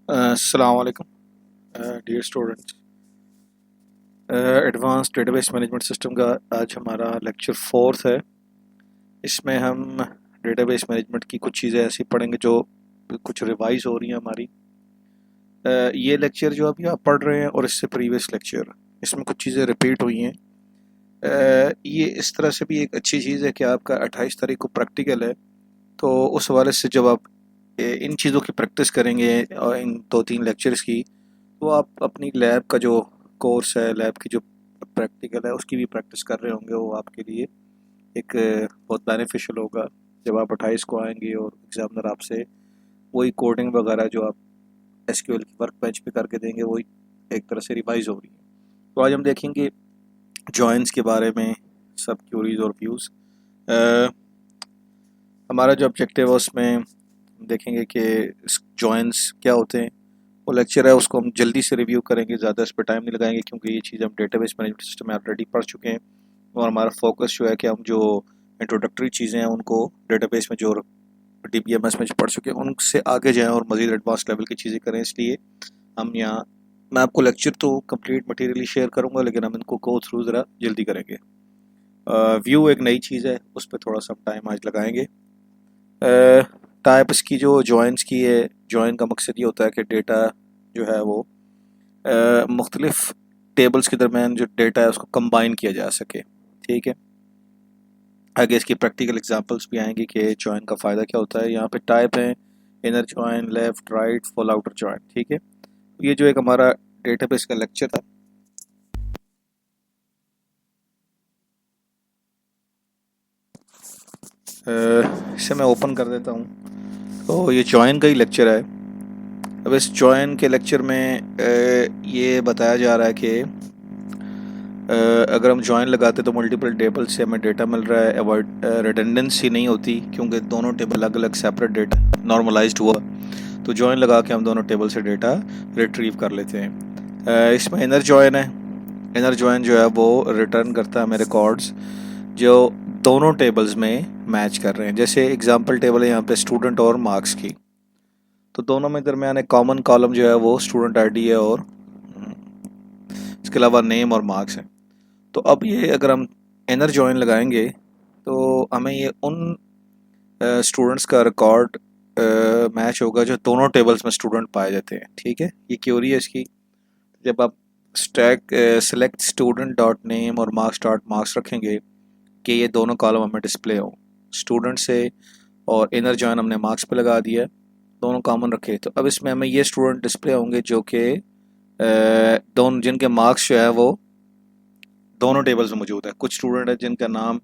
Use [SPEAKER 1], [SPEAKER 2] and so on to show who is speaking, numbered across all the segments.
[SPEAKER 1] अस्सलाम वालेकुम dear students. Advance database management system का आज हमारा लेक्चर फोर्थ है। इसमें हम डेटाबेस मैनेजमेंट की कुछ चीज़ें ऐसी पढ़ेंगे जो कुछ रिवाइज हो रही हैं हमारी। ये लेक्चर जो अभी आप पढ़ रहे हैं और इससे प्रीवियस लेक्चर, इसमें कुछ चीज़ें रिपीट हुई हैं। ये इस तरह से भी एक अच्छी चीज़ है कि आपका 28 तारीख को प्रैक्टिकल है, तो उस हवाले से जब आप इन चीज़ों की प्रैक्टिस करेंगे और इन 2-3 लेक्चर्स की, तो आप अपनी लैब का जो कोर्स है, लैब की जो प्रैक्टिकल है, उसकी भी प्रैक्टिस कर रहे होंगे। वो आपके लिए एक बहुत बेनिफिशियल होगा जब आप 28 को आएंगे और एग्जामिनर आपसे वही कोडिंग वगैरह जो आप एसक्यूएल की वर्क बेंच पे करके देंगे, वही एक तरह से रिवाइज हो रही है। तो आज हम देखेंगे जॉइंस के बारे में, सब क्यूरीज और व्यूज़। हमारा जो ऑब्जेक्टिव है उसमें हम देखेंगे कि जॉइंस क्या होते हैं। वो लेक्चर है उसको हम जल्दी से रिव्यू करेंगे, ज़्यादा इस पर टाइम नहीं लगाएंगे क्योंकि ये चीज़ हम डेटाबेस मैनेजमेंट सिस्टम में ऑलरेडी पढ़ चुके हैं। और हमारा फोकस जो है कि हम जो इंट्रोडक्टरी चीज़ें हैं उनको डेटाबेस में जो डीबीएमएस में जो पढ़ चुके हैं उनसे आगे जाएं और मज़ीद एडवांस लेवल की चीज़ें करें। इसलिए हम यहाँ, मैं आपको लेक्चर तो कंप्लीट मटेरियली शेयर करूँगा, लेकिन हम इनको गो थ्रू ज़रा जल्दी करेंगे। व्यू एक नई चीज़ है, उस पर थोड़ा सा टाइम आज लगाएंगे। टाइप्स की जो जॉइंस की है, जॉइन का मकसद ये होता है कि डेटा जो है वो मुख्तलिफ टेबल्स के दरमियान जो डेटा है उसको कंबाइन किया जा सके। ठीक है, आगे इसकी प्रैक्टिकल एग्जांपल्स भी आएंगी कि जॉइन का फ़ायदा क्या होता है। यहाँ पे टाइप है inner join, left, right, full outer join. ठीक है, ये जो एक हमारा डेटाबेस का लेक्चर था, इसे मैं ओपन कर देता हूँ। तो ये जॉइन का ही लेक्चर है। अब इस जॉइन के लेक्चर में ये बताया जा रहा है कि अगर हम जॉइन लगाते तो मल्टीपल टेबल से हमें डेटा मिल रहा है, अवॉइड रिडंडेंसी नहीं होती क्योंकि दोनों टेबल अलग अलग सेपरेट डेटा नॉर्मलाइज्ड हुआ, तो जॉइन लगा के हम दोनों टेबल से डेटा रिट्रीव कर लेते हैं। इसमें इनर जॉइन है। इनर जॉइन जो है वो रिटर्न करता है हमें रिकॉर्ड्स जो दोनों टेबल्स में मैच कर रहे हैं। जैसे एग्जांपल टेबल है यहाँ पे स्टूडेंट और मार्क्स की, तो दोनों में दरमियान एक कॉमन कॉलम जो है वो स्टूडेंट आईडी है और इसके अलावा नेम और मार्क्स है। तो अब ये अगर हम इनर जॉइन लगाएंगे तो हमें ये उन स्टूडेंट्स का रिकॉर्ड मैच होगा जो दोनों टेबल्स में स्टूडेंट पाए जाते हैं। ठीक है, ये क्योरी है इसकी। जब आप stack select student dot name और मार्क्स डॉट मार्क्स रखेंगे कि ये दोनों कॉलम हमें डिस्प्ले हो स्टूडेंट से, और इनर जॉइन हमने मार्क्स पे लगा दिया, दोनों कॉमन रखे, तो अब इसमें हमें ये स्टूडेंट डिस्प्ले होंगे जो कि दोनों जिनके मार्क्स जो है वो दोनों टेबल्स में मौजूद है। कुछ स्टूडेंट है जिनका नाम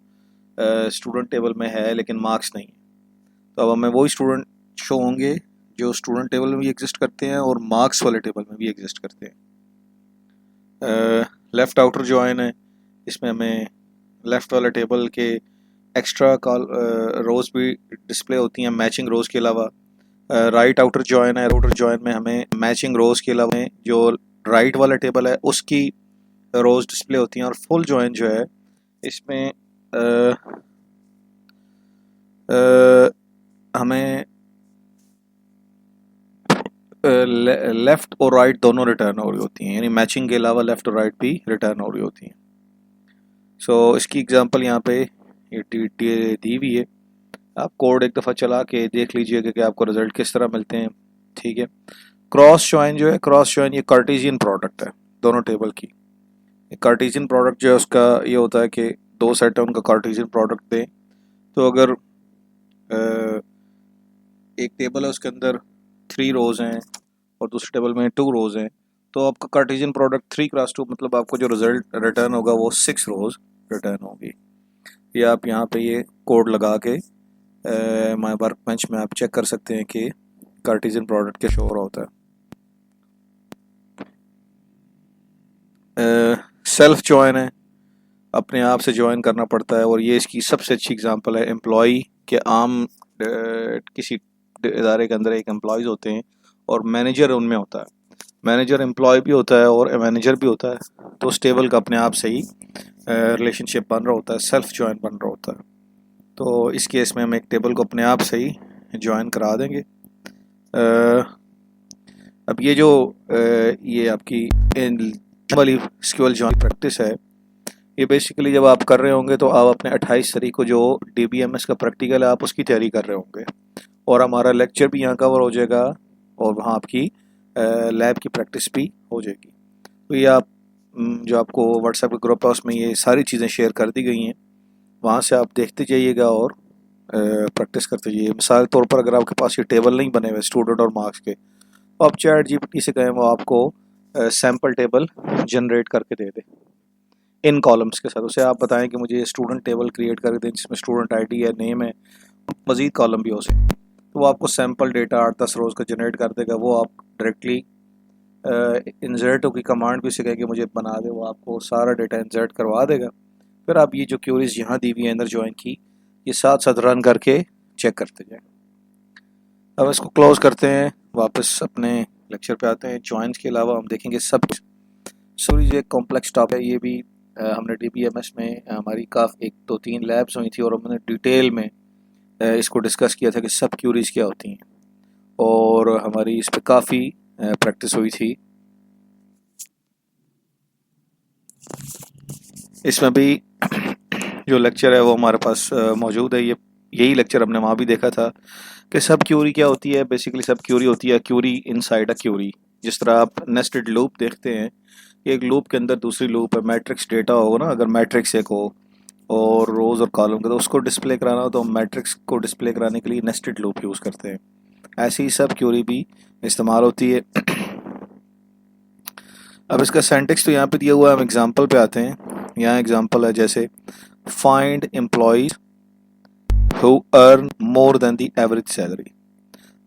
[SPEAKER 1] स्टूडेंट टेबल में है लेकिन मार्क्स नहीं है, तो अब हमें वही स्टूडेंट शो होंगे जो स्टूडेंट टेबल में भी एग्जिस्ट करते हैं और मार्क्स वाले टेबल में भी एग्जिस्ट करते हैं। लेफ़्ट आउटर जॉइन है, इसमें हमें लेफ़्ट वाले टेबल के एक्स्ट्रा कॉल रोज़ भी डिस्प्ले होती हैं मैचिंग रोज़ के अलावा। राइट आउटर जॉइन है, आउटर जॉइन में हमें मैचिंग रोज़ के अलावा जो राइट वाला टेबल है उसकी रोज़ डिस्प्ले होती हैं। और फुल जॉइन जो है इसमें हमें लेफ़्ट और राइट दोनों रिटर्न हो रही होती हैं, यानी मैचिंग के अलावा लेफ़्ट और राइट भी रिटर्न हो रही होती हैं। सो इसकी एग्जांपल यहाँ पे ये दी हुई है। आप कोड एक दफ़ा चला के देख लीजिएगा कि आपको रिजल्ट किस तरह मिलते हैं। ठीक है, क्रॉस जॉइन जो है, क्रॉस जॉइन ये कार्टेशियन प्रोडक्ट है दोनों टेबल की। कार्टेशियन प्रोडक्ट जो है उसका ये होता है कि दो सेट है उनका कार्टेशियन प्रोडक्ट दें। तो अगर एक टेबल है उसके अंदर 3 रोज़ हैं और दूसरे टेबल में 2 रोज़ हैं, तो आपका कार्टेशियन प्रोडक्ट 3x2 मतलब आपको जो रिजल्ट रिटर्न होगा वो 6 रोज़ रिटर्न होगी। ये आप यहाँ पे ये कोड लगा के माय वर्क बेंच में आप चेक कर सकते हैं कि कार्टेशियन प्रोडक्ट क्या शो हो रहा होता है। सेल्फ जॉइन है, अपने आप से ज्वाइन करना पड़ता है, और ये इसकी सबसे अच्छी एग्जांपल है। एम्प्लॉई के आम किसी इदारे के अंदर एक एम्प्लॉयज़ होते हैं और मैनेजर उनमें होता है। मैनेजर एम्प्लॉय भी होता है और मैनेजर भी होता है, तो उस टेबल का अपने आप से ही रिलेशनशिप बन रहा होता है, सेल्फ ज्वाइन बन रहा होता है। तो इस केस में हम एक टेबल को अपने आप से ही ज्वाइन करा देंगे। अब ये जो ये आपकी वाली स्क्यूएल जॉइन प्रैक्टिस है, ये बेसिकली जब आप कर रहे होंगे तो आप अपने 28 तारीख को जो DBMS का प्रैक्टिकल है आप उसकी तैयारी कर रहे होंगे, और हमारा लेक्चर भी यहाँ कवर हो जाएगा और वहाँ आपकी लैब की प्रैक्टिस भी हो जाएगी। तो ये आप जो आपको व्हाट्सएप के ग्रुप है उसमें ये सारी चीज़ें शेयर कर दी गई हैं, वहाँ से आप देखते जाइएगा और प्रैक्टिस करते जाइए। मिसाल के तौर पर अगर आपके पास ये टेबल नहीं बने हुए स्टूडेंट और मार्क्स के, तो आप ChatGPT से कहें वो आपको सैम्पल टेबल जनरेट करके दे दे इन कॉलम्स के साथ। उसे आप बताएं कि मुझे स्टूडेंट टेबल क्रिएट कर दें जिसमें स्टूडेंट आईडी है, नेम है, मज़ीद कॉलम भी हो सकते, तो वो आपको सैम्पल डेटा 8-10 रोज़ का जनरेट कर देगा। वो आप डायरेक्टली इंसर्ट की कमांड भी उसे कहें कि मुझे बना दे, वो आपको सारा डेटा इंसर्ट करवा देगा। फिर आप ये जो क्यूरीज यहाँ दी हुई है अंदर ज्वाइन की, ये साथ साथ रन करके चेक करते जाएं। अब इसको क्लोज करते हैं, वापस अपने लेक्चर पे आते हैं। ज्वाइंस के अलावा हम देखेंगे सब सॉरी ये कॉम्प्लेक्स टॉपिक है, ये भी हमने DBMS में हमारी काफ़ी 1-2-3 लैब्स हुई थी और हमने डिटेल में इसको डिस्कस किया था कि सब क्यूरीज क्या होती हैं, और हमारी इस पर काफ़ी प्रैक्टिस हुई थी। इसमें भी जो लेक्चर है वो हमारे पास मौजूद है। ये यही लेक्चर हमने वहाँ भी देखा था कि सब क्यूरी क्या होती है। बेसिकली सब क्यूरी होती है क्यूरी इनसाइड अ क्यूरी। जिस तरह आप नेस्टेड लूप देखते हैं कि एक लूप के अंदर दूसरी लूप है, मैट्रिक्स डेटा होगा ना, अगर मैट्रिक्स एक हो और रोज़ और कॉलम का, तो उसको डिस्प्ले कराना हो तो हम मैट्रिक्स को डिस्प्ले कराने के लिए नेस्टेड लूप यूज़ करते हैं। ऐसे ही सब क्यूरी भी इस्तेमाल होती है। अब इसका सेंटेक्स तो यहाँ पे दिया हुआ है, हम एग्जांपल पे आते हैं। यहाँ एग्जांपल है जैसे find employees who earn more than the average salary.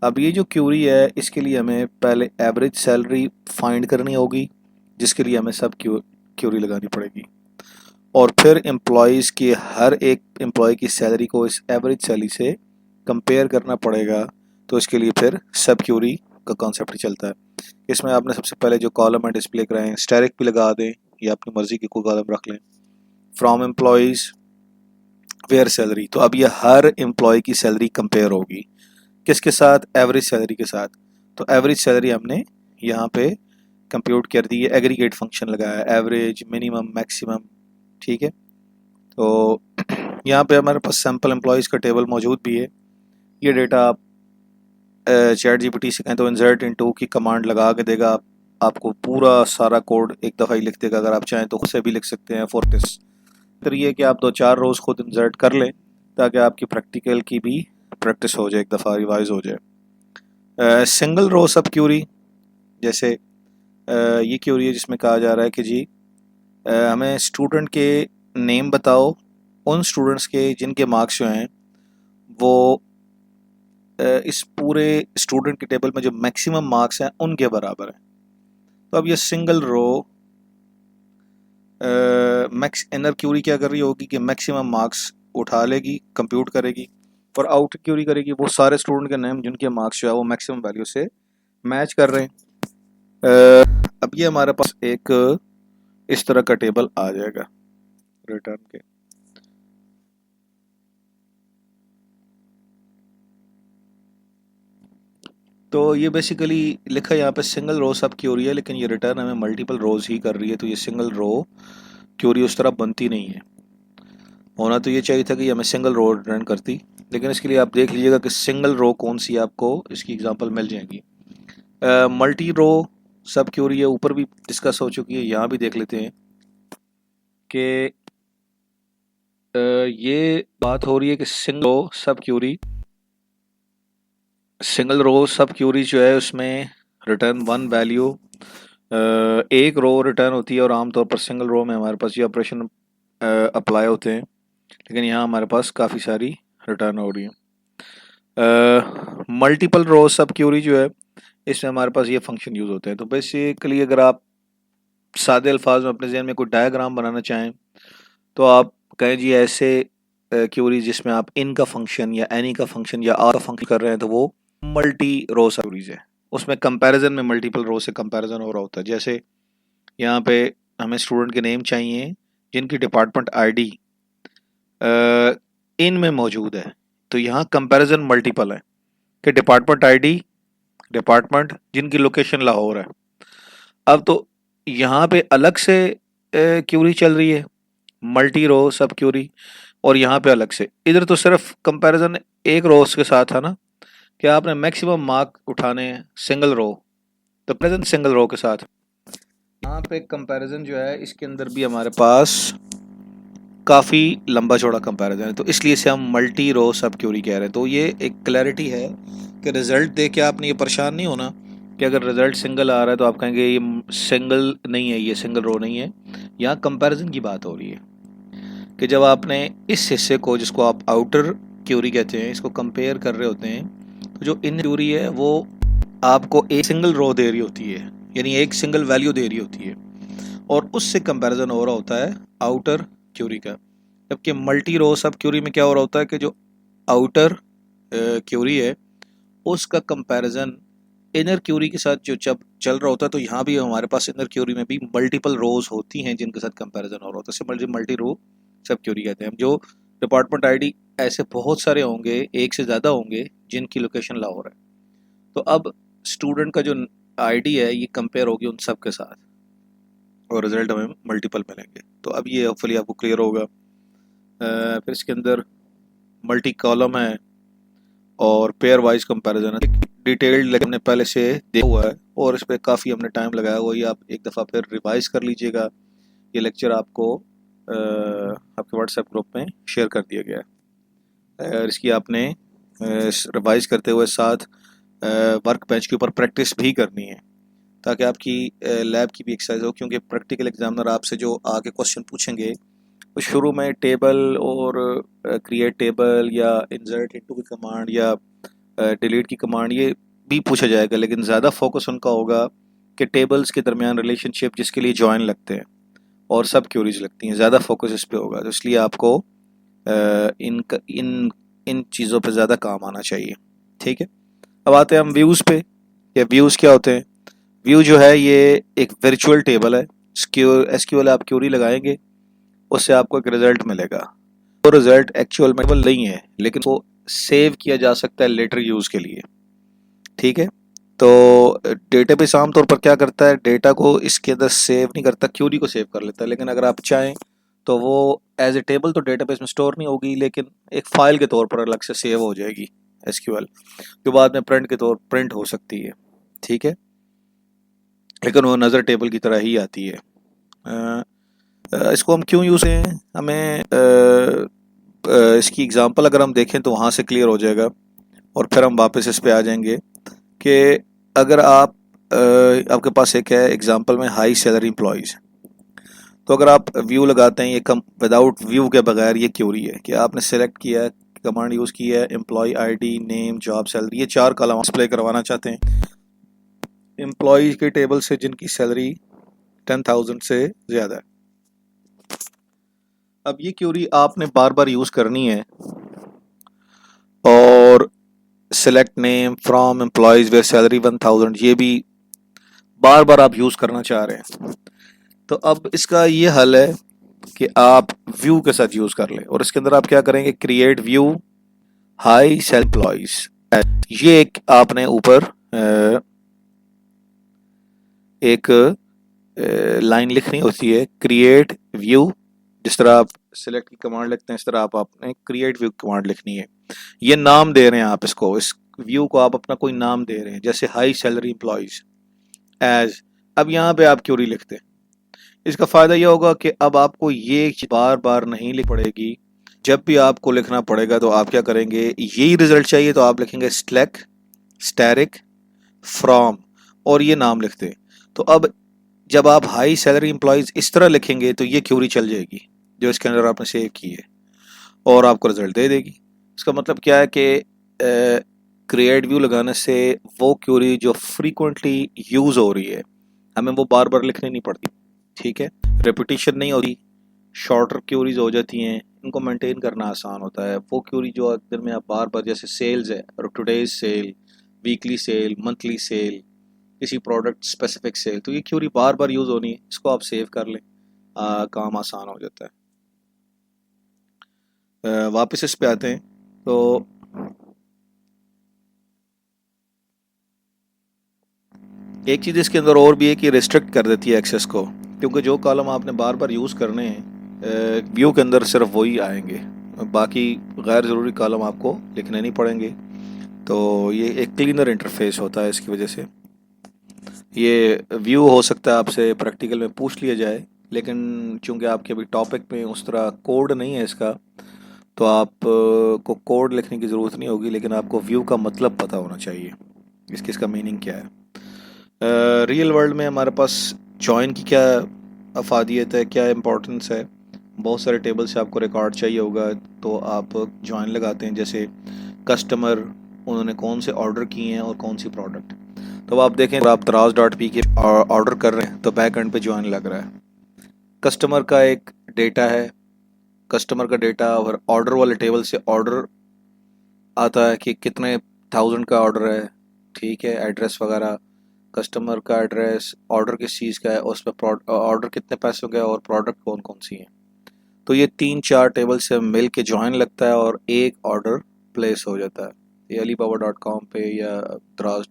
[SPEAKER 1] अब ये जो क्यूरी है इसके लिए हमें पहले एवरेज सैलरी फाइंड करनी होगी, जिसके लिए हमें सब क्यूरी लगानी पड़ेगी, और फिर एम्प्लॉयज़ की हर एक एम्प्लॉय की सैलरी को इस एवरेज सैलरी से कंपेयर करना पड़ेगा। तो इसके लिए फिर सब क्यूरी का कॉन्सेप्ट ही चलता है। इसमें आपने सबसे पहले जो कॉलम है डिस्प्ले कराएं, स्टैटिक भी लगा दें या अपनी मर्जी की कोई कॉलम रख लें। फ्रॉम एम्प्लॉयज़ वेयर सैलरी, तो अब ये हर एम्प्लॉय की सैलरी कंपेयर होगी किसके साथ, एवरेज सैलरी के साथ। तो एवरेज सैलरी हमने यहाँ पे कंप्यूट कर दी है, एग्रीगेट फंक्शन लगाया, एवरेज, मिनिमम, मैक्सिमम, ठीक है। तो यहाँ पे हमारे पास सैम्पल एम्प्लॉयज़ का टेबल मौजूद भी है। ये डेटा आप ChatGPT से कहें तो इंसर्ट इनटू की कमांड लगा के देगा, आपको पूरा सारा कोड एक दफ़ा ही लिख देगा। अगर आप चाहें तो खुद से भी लिख सकते हैं फोर्टिस। फिर ये कि आप 2-4 रोज़ खुद इंसर्ट कर लें ताकि आपकी प्रैक्टिकल की भी प्रैक्टिस हो जाए, एक दफ़ा रिवाइज हो जाए। सिंगल रो सब क्यूरी, जैसे ये क्यूरी है जिसमें कहा जा रहा है कि जी हमें स्टूडेंट के नेम बताओ, उन स्टूडेंट्स के जिनके मार्क्स जो हैं वो इस पूरे स्टूडेंट के टेबल में जो मैक्सिमम मार्क्स हैं उनके बराबर है। तो अब ये single row max inner query क्या कर रही होगी कि मैक्सिमम मार्क्स उठा लेगी, कंप्यूट करेगी, और आउट क्यूरी करेगी वो सारे स्टूडेंट के नेम जिनके मार्क्स जो है वो मैक्सिमम वैल्यू से मैच कर रहे हैं। अब ये हमारे पास एक इस तरह का टेबल आ जाएगा रिटर्न के। तो ये बेसिकली लिखा यहाँ पे सिंगल रो सब क्यूरी है, लेकिन ये रिटर्न हमें मल्टीपल रोज ही कर रही है, तो ये सिंगल रो क्यूरी उस तरह बनती नहीं है। होना तो ये चाहिए था कि ये हमें सिंगल रो रिटर्न करती, लेकिन इसके लिए आप देख लीजिएगा कि सिंगल रो कौन सी आपको इसकी एग्जांपल मिल जाएगी। मल्टी रो सब क्यूरी है, ऊपर भी डिस्कस हो चुकी है, यहाँ भी देख लेते हैं कि ये बात हो रही है कि सिंगल रो सब क्यूरी जो है उसमें रिटर्न वन वैल्यू एक रो रिटर्न होती है, और आमतौर पर सिंगल रो में हमारे पास ये ऑपरेशन अप्लाई होते हैं, लेकिन यहाँ हमारे पास काफ़ी सारी रिटर्न हो रही है। मल्टीपल रो सब क्यूरी जो है इसमें हमारे पास ये फंक्शन यूज़ होते हैं। तो बेसिकली अगर आप सादे अल्फाज में अपने जहन में कोई डायग्राम बनाना चाहें तो आप कहें जी ऐसे क्यूरी जिसमें आप इन का फंक्शन या एनी का फंक्शन या आर का फंक्शन कर रहे हैं, तो वो मल्टी रो सब क्यूरीज है। उसमें कंपैरिजन में मल्टीपल रो से कंपैरिजन हो रहा होता है। जैसे यहाँ पे हमें स्टूडेंट के नेम चाहिए जिनकी डिपार्टमेंट आईडी इन में मौजूद है, तो यहाँ कंपैरिजन मल्टीपल है कि डिपार्टमेंट आईडी डिपार्टमेंट जिनकी लोकेशन लाहौर है। अब तो यहाँ पे अलग से क्यूरी चल रही है, मल्टी रो सब क्यूरी, और यहाँ पे अलग से। इधर तो सिर्फ कंपैरिजन एक रोज के साथ है ना, कि आपने मैक्सिमम मार्क उठाने हैं सिंगल रो, तो प्रेजेंट सिंगल रो के साथ। यहाँ पे कंपैरिजन जो है इसके अंदर भी हमारे पास काफ़ी लंबा चौड़ा कंपैरिजन है, तो इसलिए से हम मल्टी रो सब क्यूरी कह रहे हैं। तो ये एक क्लैरिटी है कि रिजल्ट देख के आपने ये परेशान नहीं होना कि अगर रिजल्ट सिंगल आ रहा है तो आप कहेंगे ये सिंगल नहीं है, ये सिंगल रो नहीं है। यहाँ कंपैरिजन की बात हो रही है कि जब आपने इस हिस्से को, जिसको आप आउटर क्यूरी कहते हैं, इसको कंपेयर कर रहे होते हैं, तो जो इन क्यूरी है वो आपको एक सिंगल रो दे रही होती है, यानी एक सिंगल वैल्यू दे रही होती है, और उससे कंपैरिजन हो रहा होता है आउटर क्यूरी का। जबकि मल्टी रो सब क्यूरी में क्या हो रहा होता है कि जो आउटर क्यूरी है उसका कंपैरिजन इनर क्यूरी के साथ जो जब चल रहा होता है, तो यहाँ भी हमारे पास इनर क्यूरी में भी मल्टीपल रोज होती हैं जिनके साथ कंपैरिजन हो रहा होता है, सिंपल मल्टी रो सब क्यूरी कहते हैं। जो डिपार्टमेंट आईडी ऐसे बहुत सारे होंगे, एक से ज़्यादा होंगे जिनकी लोकेशन लाहौर है, तो अब स्टूडेंट का जो आईडी है ये कंपेयर होगी उन सब के साथ, और रिजल्ट हमें मल्टीपल मिलेंगे। तो अब ये होपफुली आपको क्लियर होगा। फिर इसके अंदर मल्टी कॉलम है और पेयर वाइज कंपैरिजन है। डिटेल्ड लेकिन हमने पहले से देखा हुआ है और इस पर काफ़ी हमने टाइम लगाया, वही आप एक दफ़ा फिर रिवाइज कर लीजिएगा। ये लेक्चर आपको आपके व्हाट्सएप ग्रुप में शेयर कर दिया गया है, और इसकी आपने रिवाइज करते हुए साथ वर्क बेंच के ऊपर प्रैक्टिस भी करनी है, ताकि आपकी लैब की भी एक्सरसाइज हो। क्योंकि प्रैक्टिकल एग्जामिनर आपसे जो आगे क्वेश्चन पूछेंगे वो शुरू में टेबल और क्रिएट टेबल या इंसर्ट इनटू की कमांड या डिलीट की कमांड ये भी पूछा जाएगा, लेकिन ज़्यादा फोकस उनका होगा कि टेबल्स के दरमियान रिलेशनशिप जिसके लिए जॉइन लगते हैं और सब क्यूरीज लगती हैं, ज़्यादा फोकस इस पे होगा। तो इसलिए आपको इन इन इन चीज़ों पे ज़्यादा काम आना चाहिए। ठीक है, अब आते हैं हम व्यूज़ पे। ये व्यूज़ क्या होते हैं? व्यू जो है ये एक वर्चुअल टेबल है। एसक्यूएल आप क्यूरी लगाएंगे, उससे आपको एक रिजल्ट मिलेगा। वो रिजल्ट एक्चुअल में टेबल नहीं है, लेकिन वो सेव किया जा सकता है लेटर यूज़ के लिए। ठीक है, तो डेटाबेस आमतौर पर क्या करता है, डेटा को इसके अंदर सेव नहीं करता, क्यूरी को सेव कर लेता है। लेकिन अगर आप चाहें तो वो एज ए टेबल तो डेटाबेस में स्टोर नहीं होगी, लेकिन एक फाइल के तौर पर अलग से सेव हो जाएगी एसक्यूएल, जो बाद में प्रिंट के तौर प्रिंट हो सकती है। ठीक है, लेकिन वो नज़र टेबल की तरह ही आती है। इसको हम क्यों यूज़ हैं, हमें इसकी एग्जांपल अगर हम देखें तो वहाँ से क्लियर हो जाएगा, और फिर हम वापस इस पे आ जाएंगे कि अगर आप आपके पास एक है एग्जांपल में हाई सैलरी एम्प्लॉयज़, तो अगर आप व्यू लगाते हैं, ये कम विदाउट व्यू के बगैर ये क्यूरी है कि आपने सेलेक्ट किया है, कमांड यूज़ की है, employee ID, name, job, salary, ये 4 कॉलम डिस्प्ले करवाना चाहते हैं एम्प्लॉय के टेबल से जिनकी सैलरी 10,000 से ज़्यादा है। अब ये क्यूरी आपने बार बार यूज़ करनी है, और select name from employees where salary 1000 ये भी बार बार आप यूज़ करना चाह रहे हैं। तो अब इसका ये हल है कि आप व्यू के साथ यूज़ कर लें, और इसके अंदर आप क्या करेंगे, create view high sal employees, ये एक आपने ऊपर एक लाइन लिखनी होती है, क्रिएट व्यू। जिस तरह आप सिलेक्ट की कमांड लिखते हैं, इस तरह आप आपने क्रिएट व्यू कमांड लिखनी है। ये नाम दे रहे हैं आप इसको, इस व्यू को आप अपना कोई नाम दे रहे हैं, जैसे हाई सैलरी एम्प्लॉयज़ एज। अब यहाँ पे आप क्यूरी लिखते हैं। इसका फ़ायदा यह होगा कि अब आपको ये बार बार नहीं लिख पड़ेगी। जब भी आपको लिखना पड़ेगा तो आप क्या करेंगे, यही रिजल्ट चाहिए तो आप लिखेंगे स्लैक स्टैरिक फ्रॉम, और ये नाम लिखते हैं। तो अब जब आप हाई सैलरी एम्प्लॉयज़ इस तरह लिखेंगे तो ये क्यूरी चल जाएगी जो इसके अंदर आपने सेव की है, और आपको रिजल्ट दे देगी। इसका मतलब क्या है कि क्रिएट व्यू लगाने से वो क्यूरी जो फ्रीक्वेंटली यूज़ हो रही है हमें वो बार बार लिखनी नहीं पड़ती। ठीक है, रेपिटेशन नहीं होती, शॉर्टर क्यूरीज हो जाती हैं, इनको मेंटेन करना आसान होता है। वो क्यूरी जो दिन में आप बार बार, जैसे सेल्स है, today's sale, weekly sale, monthly sale, किसी प्रोडक्ट स्पेसिफिक सेल, तो ये क्यूरी बार बार यूज़ होनी है, इसको आप सेव कर लें, काम आसान हो जाता है। वापस इस पे आते हैं, तो एक चीज़ इसके अंदर और भी है कि रिस्ट्रिक्ट कर देती है एक्सेस को, क्योंकि जो कॉलम आपने बार बार यूज़ करने हैं व्यू के अंदर सिर्फ वही आएंगे, बाकी गैर ज़रूरी कॉलम आपको लिखने नहीं पड़ेंगे। तो ये एक क्लीनर इंटरफेस होता है इसकी वजह से। ये व्यू हो सकता है आपसे प्रैक्टिकल में पूछ लिया जाए, लेकिन चूंकि आपके अभी टॉपिक में उस तरह कोड नहीं है इसका, तो आप को कोड लिखने की ज़रूरत नहीं होगी, लेकिन आपको व्यू का मतलब पता होना चाहिए, इसका मीनिंग क्या है। रियल वर्ल्ड में हमारे पास जॉइन की क्या अफादियत है, क्या इम्पोर्टेंस है। बहुत सारे टेबल से आपको रिकॉर्ड चाहिए होगा, तो आप जॉइन लगाते हैं। जैसे कस्टमर, उन्होंने कौन से ऑर्डर किए हैं और कौन सी प्रोडक्ट। तो आप देखें, अगर आप दराज डॉट पी के ऑर्डर कर रहे हैं तो बैक एंड पे जॉइन लग रहा है। कस्टमर का एक डेटा है, कस्टमर का डेटा और ऑर्डर वाले टेबल से ऑर्डर आता है कि कितने थाउजेंड का ऑर्डर है, ठीक है, एड्रेस वगैरह, कस्टमर का एड्रेस, ऑर्डर किस चीज़ का है, और उसमें ऑर्डर कितने पैसों का है और प्रोडक्ट कौन कौन सी है। तो ये 3-4 टेबल से मिल के जॉइन लगता है और एक ऑर्डर प्लेस हो जाता है। ये alibaba.com पे या दराज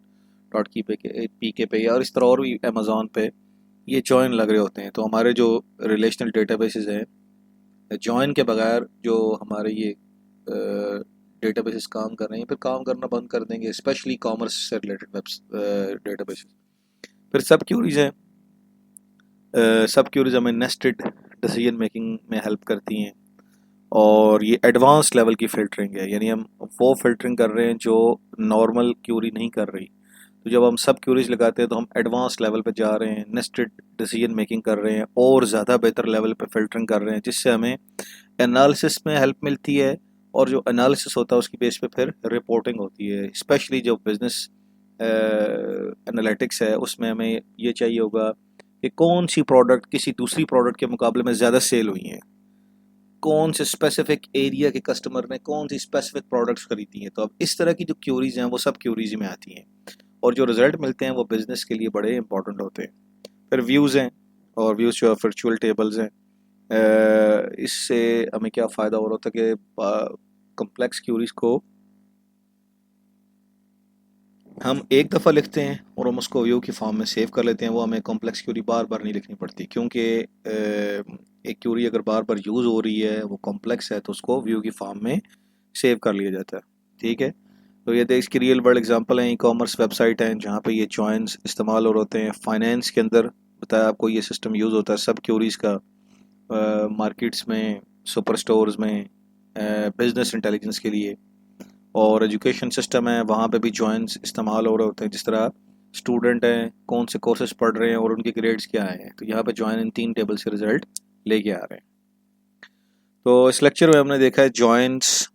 [SPEAKER 1] डॉट की पे पी के पे या और इस तरह और भी अमेज़ॉन पे ये जॉइन लग रहे होते हैं। तो हमारे जो रिलेशनल डेटाबेसेस हैं, जॉइन के बगैर जो हमारे ये डेटाबेसेस काम कर रहे हैं, फिर काम करना बंद कर देंगे, स्पेशली कॉमर्स से रिलेटेड वेब डेटाबेसेस। फिर सब क्यूरीज हैं। सब क्यूरीज हमें नेस्टेड डिसीजन मेकिंग में हेल्प करती हैं, और ये एडवांस लेवल की फ़िल्टरिंग है, यानी हम वो फ़िल्टरिंग कर रहे हैं जो नॉर्मल क्यूरी नहीं कर रही। तो जब हम सब क्यूरीज लगाते हैं तो हम एडवांस लेवल पे जा रहे हैं, नेस्टेड डिसीजन मेकिंग कर रहे हैं, और ज़्यादा बेहतर लेवल पे फ़िल्टरिंग कर रहे हैं, जिससे हमें एनालिसिस में हेल्प मिलती है। और जो एनालिसिस होता है उसकी बेस पे फिर रिपोर्टिंग होती है। स्पेशली जो बिजनेस एनालिटिक्स है, उसमें हमें ये चाहिए होगा कि कौन सी प्रोडक्ट किसी दूसरी प्रोडक्ट के मुकाबले में ज़्यादा सेल हुई हैं, कौन से स्पेसिफिक एरिया के कस्टमर ने कौन सी स्पेसिफिक प्रोडक्ट्स खरीदी हैं। तो अब इस तरह की जो क्यूरीज हैं वो सब क्यूरीज में आती हैं, और जो रिजल्ट मिलते हैं वो बिजनेस के लिए बड़े इंपॉर्टेंट होते हैं। फिर व्यूज़ हैं, और व्यूज़ जो वर्चुअल टेबल्स हैं, इससे हमें क्या फ़ायदा हो रहा था कि कम्प्लेक्स क्यूरीज को हम एक दफ़ा लिखते हैं और हम उसको व्यू की फॉर्म में सेव कर लेते हैं। वो हमें कॉम्प्लेक्स क्यूरी बार बार नहीं लिखनी पड़ती, क्योंकि एक क्यूरी अगर बार बार यूज़ हो रही है, वो कॉम्प्लेक्स है, तो उसको व्यू की फॉर्म में सेव कर लिया जाता है। ठीक है। तो ये देख, इसकी रियल वर्ल्ड एग्जांपल है, ई कॉमर्स वेबसाइट हैं जहाँ पे ये जॉइंस इस्तेमाल हो रहे होते हैं। फाइनेंस के अंदर बताया आपको ये सिस्टम यूज़ होता है सब क्यूरीज का, मार्केट्स में, सुपर स्टोर्स में, बिजनेस इंटेलिजेंस के लिए। और एजुकेशन सिस्टम है, वहाँ पे भी जॉइंस इस्तेमाल हो रहे होते हैं। जिस तरह स्टूडेंट हैं, कौन से कोर्सेज पढ़ रहे हैं और उनके ग्रेड्स क्या आए हैं, तो यहाँ पे जॉइन इन 3 टेबल से रिजल्ट लेके आ रहे हैं। तो इस लेक्चर में हमने देखा है जॉइंस,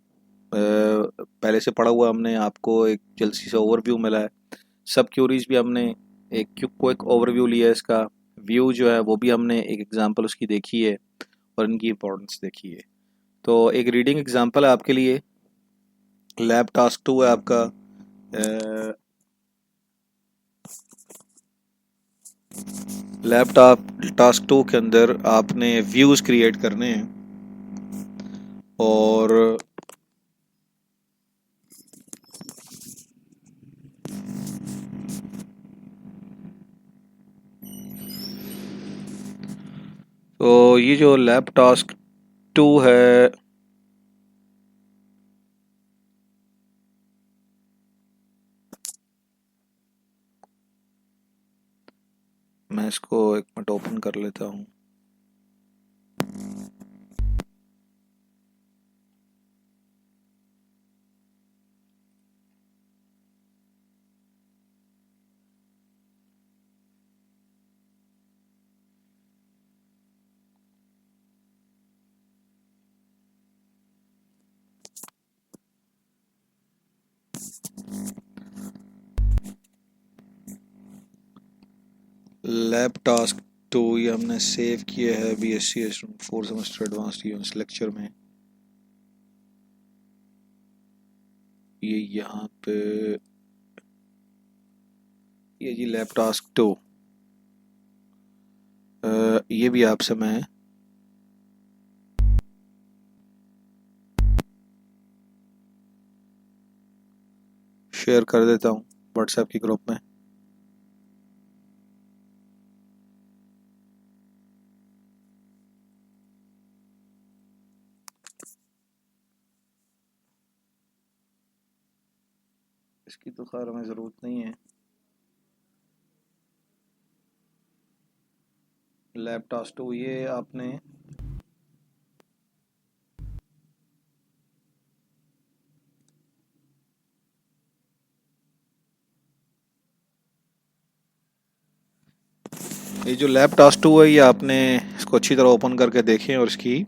[SPEAKER 1] पहले से पढ़ा हुआ हमने, आपको एक जल्दी से ओवरव्यू मिला है। सब क्यूरीज भी हमने एक क्विक ओवरव्यू लिया है इसका। व्यू जो है वो भी हमने एक एग्जांपल उसकी देखी है और इनकी इंपॉर्टेंस देखी है। तो एक रीडिंग एग्जांपल है आपके लिए, लैब टास्क 2 है आपका। लैपटॉप टास्क 2 के अंदर आपने व्यूज़ क्रिएट करने हैं, और तो ये जो लैब टास्क 2 है, मैं इसको एक मिनट ओपन कर लेता हूँ। लैब टास्क 2 ये हमने सेव किया है BSc 4 semester advanced US lecture में। ये यहाँ पे, ये जी लैब टास्क 2, ये भी आपसे मैं शेयर कर देता हूँ व्हाट्सएप की ग्रुप में। इसकी तो खैर हमें ज़रूरत नहीं है। लैब टास्क 2 ये आपने ये जो लैब टास्क 2 है ये आपने इसको अच्छी तरह ओपन करके देखें और इसकी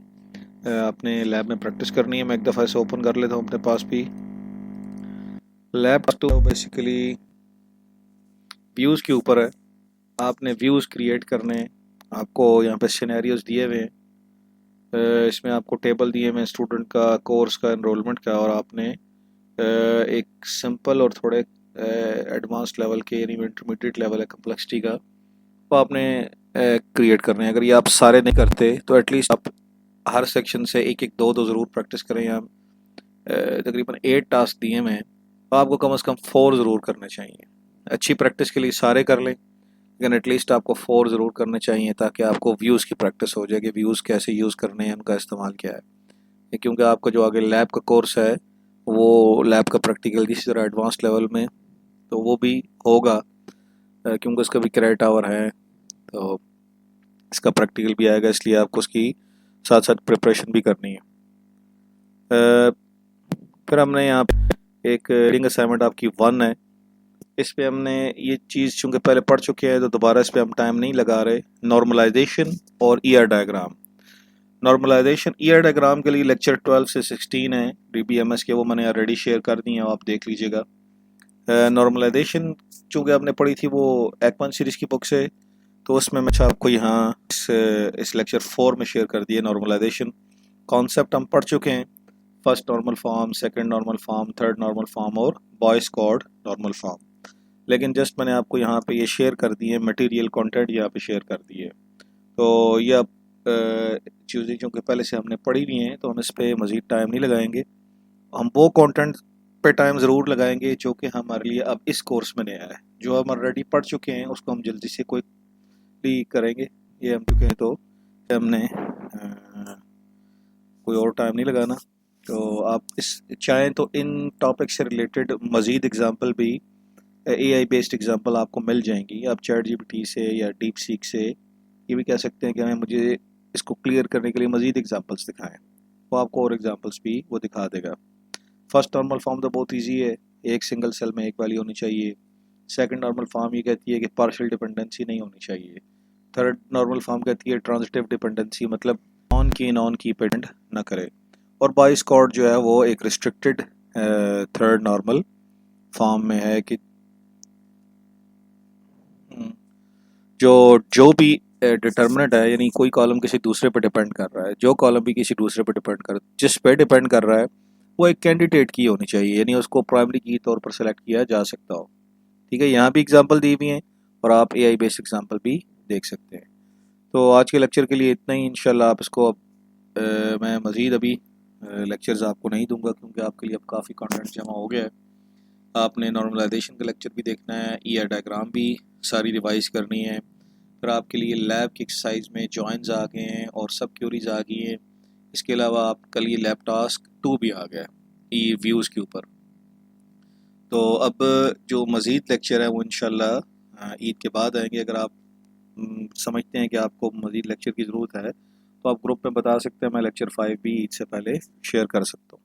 [SPEAKER 1] आपने लैब में प्रैक्टिस करनी है। मैं एक दफ़ा इसे ओपन कर लेता हूँ अपने पास भी। लैब टास्क 2 बेसिकली व्यूज़ के ऊपर है। आपने व्यूज़ क्रिएट करने हैं। आपको यहाँ पे सिनेरियोज दिए हुए हैं। इसमें आपको टेबल दिए हुए हैं स्टूडेंट का, कोर्स का, एनरोलमेंट का, और आपने एक सिंपल और थोड़े एडवांस लेवल के यानी इंटरमीडिएट लेवल है कम्प्लेक्सिटी का, वो आपने क्रिएट करने हैं। अगर ये आप सारे नहीं करते तो एटलीस्ट आप हर सेक्शन से एक एक दो दो ज़रूर प्रैक्टिस करें। यहाँ तकरीबन 8 टास्क दिए हुए हैं, तो आपको कम से कम 4 ज़रूर करने चाहिए। अच्छी प्रैक्टिस के लिए सारे कर लें, लेकिन एटलीस्ट आपको 4 ज़रूर करने चाहिए ताकि आपको व्यूज़ की प्रैक्टिस हो जाए कि व्यूज़ कैसे यूज़ करने हैं, उनका इस्तेमाल क्या है। क्योंकि आपका जो आगे लैब का कोर्स है वो लैब का प्रैक्टिकल इसी तरह एडवांस लेवल में तो वो भी होगा, क्योंकि उसका भी क्रेडिट आवर है, तो इसका प्रैक्टिकल भी आएगा, इसलिए आपको उसकी साथ साथ प्रिपरेशन भी करनी है। फिर हमने यहाँ पे एक रीडिंग असाइनमेंट आपकी 1 है। इस पे हमने ये चीज़ चूँकि पहले पढ़ चुके हैं तो दोबारा इस पे हम टाइम नहीं लगा रहे। नॉर्मलाइजेशन और ER diagram. Normalization ER diagram के लिए लेक्चर 12 से 16 है DBMS के, वो मैंने ऑलरेडी शेयर कर दी हैं, आप देख लीजिएगा। नॉर्मलाइजेशन चूँकि आपने पढ़ी थी वो एकमन सीरीज़ की बुक से, तो उसमें मैं आपको यहाँ इस लेक्चर 4 में शेयर कर दिए। नॉर्मलाइजेशन कॉन्सेप्ट हम पढ़ चुके हैं, first normal form, second normal form, third normal form और बॉयस कॉड नॉर्मल फॉर्म। लेकिन जस्ट मैंने आपको यहाँ पे ये शेयर कर दिए, मटेरियल कंटेंट यहाँ पे शेयर कर दिए। तो ये अब चीज़ें चूँकि पहले से हमने पढ़ी हुई हैं तो हम इस पर मज़ीद टाइम नहीं लगाएंगे। हम वो कंटेंट पे टाइम ज़रूर लगाएंगे जो कि हमारे लिए अब इस कोर्स में नया है। जो हम ऑलरेडी पढ़ चुके हैं उसको हम जल्दी से कोई भी करेंगे। ये हम चुके हैं तो हमने कोई और टाइम नहीं लगाना। तो आप इस चाहें तो इन टॉपिक से रिलेटेड मज़ीद एग्ज़ाम्पल भी AI बेस्ड एग्ज़ाम्पल आपको मिल जाएंगी। आप ChatGPT से या डीप सीक से ये भी कह सकते हैं कि हमें मुझे इसको क्लियर करने के लिए मज़ीद एग्ज़ाम्पल्स दिखाएं, वो आपको और एग्ज़ाम्पल्स भी वो दिखा देगा। फर्स्ट नॉर्मल फॉर्म तो बहुत इजी है, एक सिंगल सेल में एक वैल्यू होनी चाहिए। सेकंड नॉर्मल फॉर्म ये कहती है कि पार्शियल डिपेंडेंसी नहीं होनी चाहिए। थर्ड नॉर्मल फॉर्म कहती है ट्रांजिटिव डिपेंडेंसी, मतलब ऑन की नॉन की पे डिपेंड ना करे। और बाई स्क्वाड जो है वो एक रिस्ट्रिक्टेड थर्ड नॉर्मल फॉर्म में है कि जो जो भी डिटर्मिनेंट है, यानी कोई कॉलम किसी दूसरे पे डिपेंड कर रहा है, जो कॉलम भी किसी दूसरे पे डिपेंड कर जिस पे डिपेंड कर रहा है वो एक कैंडिडेट की होनी चाहिए, यानी उसको प्राइमरी की तौर पर सेलेक्ट किया जा सकता हो। ठीक है, यहाँ भी एग्जांपल दी हुई हैं और आप AI बेस्ड एग्जांपल भी देख सकते हैं। तो आज के लेक्चर के लिए इतना ही। इंशाल्लाह आप इसको अब मैं मज़ीद अभी लेक्चर्स आपको नहीं दूंगा क्योंकि आपके लिए अब काफ़ी कंटेंट जमा हो गया है। आपने नॉर्मलाइजेशन का लेक्चर भी देखना है, ईयर डायग्राम भी सारी रिवाइज करनी है। फिर आपके लिए लैब की एक्सरसाइज में जॉइंस आ गए हैं और सब क्यूरीज आ गई हैं। इसके अलावा आप कल ये लैब टास्क 2 भी आ गया है ई व्यूज़ के ऊपर। तो अब जो मज़ीद लेक्चर है वो इंशाल्लाह ईद के बाद आएंगे। अगर आप समझते हैं कि आपको मज़ीद लेक्चर की ज़रूरत है तो आप ग्रुप में बता सकते हैं, मैं लेक्चर 5 भी ईद से पहले शेयर कर सकता हूँ।